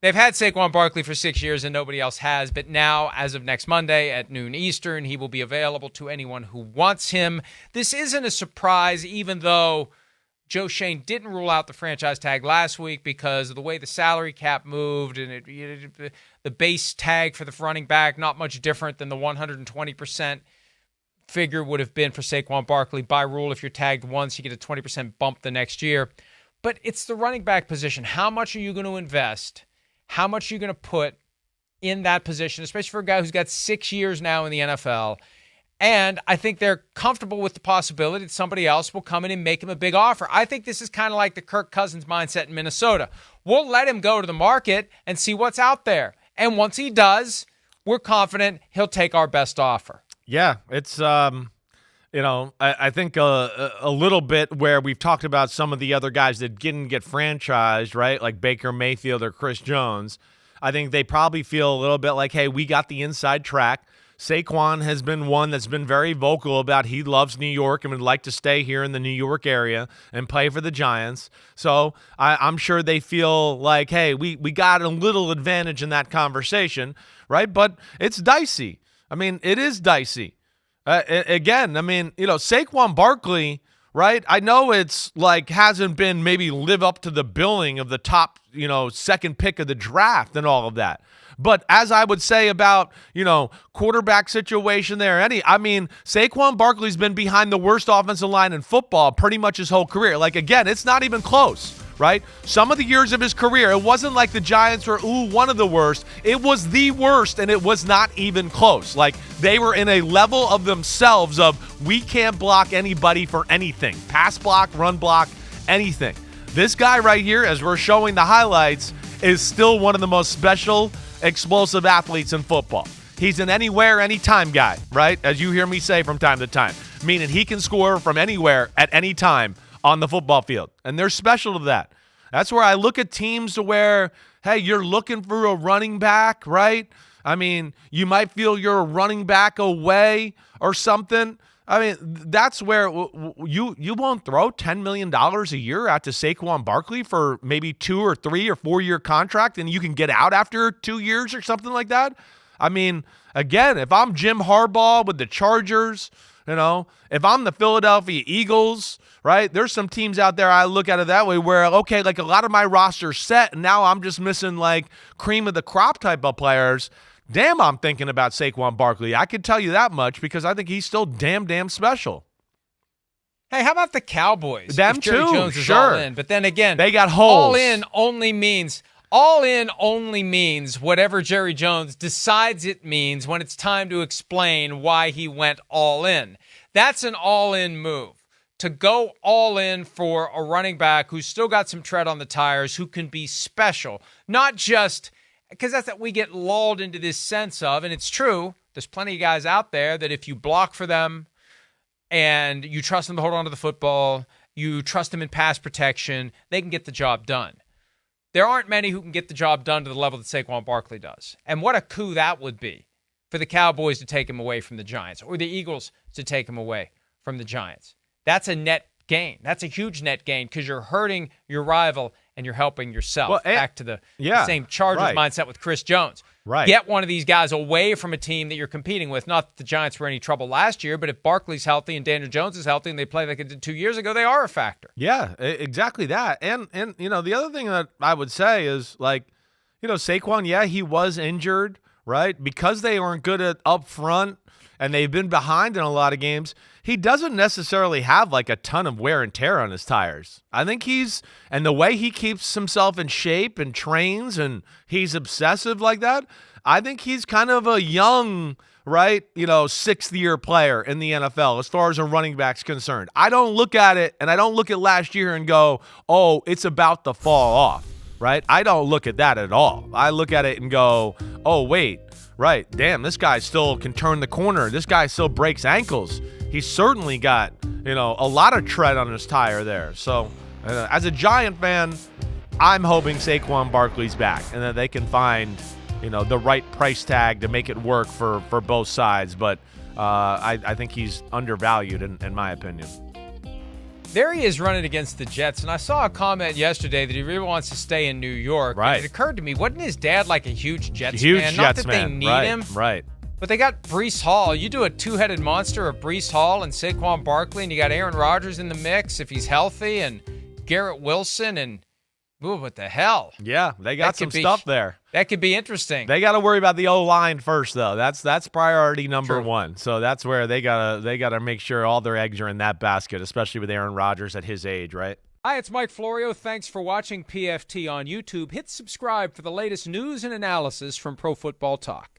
They've had Saquon Barkley for 6 years and nobody else has, but now, as of next Monday at noon Eastern, he will be available to anyone who wants him. This isn't a surprise, even though Joe Schoen didn't rule out the franchise tag last week because of the way the salary cap moved and the base tag for the running back, not much different than the 120% figure would have been for Saquon Barkley. By rule, if you're tagged once, you get a 20% bump the next year. But it's the running back position. How much are you going to invest? How much are you going to put in that position, especially for a guy who's got 6 years now in the NFL? And I think they're comfortable with the possibility that somebody else will come in and make him a big offer. I think this is kind of like the Kirk Cousins mindset in Minnesota. We'll let him go to the market and see what's out there. And once he does, we're confident he'll take our best offer. Yeah, it's, I think a little bit where we've talked about some of the other guys that didn't get franchised, right? Like Baker Mayfield or Chris Jones. I think they probably feel a little bit like, hey, we got the inside track. Saquon has been one that's been very vocal about he loves New York and would like to stay here in the New York area and play for the Giants. So I'm sure they feel like, hey, we got a little advantage in that conversation, right? But it's dicey. I mean, it is dicey. Saquon Barkley, right? I know it's like hasn't been maybe live up to the billing of the top, second pick of the draft and all of that. But as I would say about, quarterback situation there, Saquon Barkley's been behind the worst offensive line in football pretty much his whole career. Like, again, it's not even close, right? Some of the years of his career, it wasn't like the Giants were, one of the worst. It was the worst, and it was not even close. Like, they were in a level of themselves of, we can't block anybody for anything. Pass block, run block, anything. This guy right here, as we're showing the highlights, is still one of the most special, explosive athletes in football. He's an anywhere, anytime guy, right? As you hear me say from time to time, meaning he can score from anywhere at any time on the football field. And they're special to that. That's where I look at teams to where, hey, you're looking for a running back, right? You might feel you're a running back away or something. That's where you won't throw $10 million a year out to Saquon Barkley for maybe 2 or 3 or 4 year contract and you can get out after 2 years or something like that. Again, if I'm Jim Harbaugh with the Chargers, if I'm the Philadelphia Eagles, right, there's some teams out there I look at it that way where, okay, like a lot of my roster's set and now I'm just missing like cream of the crop type of players. Damn, I'm thinking about Saquon Barkley. I can tell you that much because I think he's still damn special. Hey, how about the Cowboys? Them if Jerry too, Jones is sure. all in. But then again, they got holes. All in only means whatever Jerry Jones decides it means when it's time to explain why he went all in. That's an all-in move. To go all in for a running back who's still got some tread on the tires, who can be special, not just because that's what we get lulled into this sense of, and it's true, there's plenty of guys out there that if you block for them and you trust them to hold on to the football, you trust them in pass protection, they can get the job done. There aren't many who can get the job done to the level that Saquon Barkley does. And what a coup that would be for the Cowboys to take him away from the Giants or the Eagles to take him away from the Giants. That's a net gain. That's a huge net gain because you're hurting your rival and you're helping yourself. Well, back to the same Chargers mindset with Chris Jones. Right. Get one of these guys away from a team that you're competing with. Not that the Giants were in any trouble last year, but if Barkley's healthy and Daniel Jones is healthy and they play like they did 2 years ago, they are a factor. Yeah, exactly that. And the other thing that I would say is Saquon, he was injured, right? Because they weren't good at up front and they've been behind in a lot of games, he doesn't necessarily have like a ton of wear and tear on his tires. I think and the way he keeps himself in shape and trains and he's obsessive like that, I think he's kind of a young, right, 6th year player in the NFL as far as a running back's concerned. I don't look at it and I don't look at last year and go, oh, it's about to fall off, right? I don't look at that at all. I look at it and go, oh, wait. Right, damn, this guy still can turn the corner. This guy still breaks ankles. He's certainly got, a lot of tread on his tire there. So, as a Giant fan, I'm hoping Saquon Barkley's back and that they can find, the right price tag to make it work for both sides. But I think he's undervalued in my opinion. There he is running against the Jets, and I saw a comment yesterday that he really wants to stay in New York. Right. And it occurred to me, wasn't his dad like a huge Jets Huge fan? Jets Not that man. they need Right, him. Right. But they got Breece Hall. You do a two-headed monster of Breece Hall and Saquon Barkley, and you got Aaron Rodgers in the mix if he's healthy, and Garrett Wilson, and what the hell? Yeah, they got some stuff there. That could be interesting. They got to worry about the O-line first, though. That's priority number True. one. So that's where they gotta make sure all their eggs are in that basket, especially with Aaron Rodgers at his age, right? Hi, it's Mike Florio. Thanks for watching PFT on YouTube. Hit subscribe for the latest news and analysis from Pro Football Talk.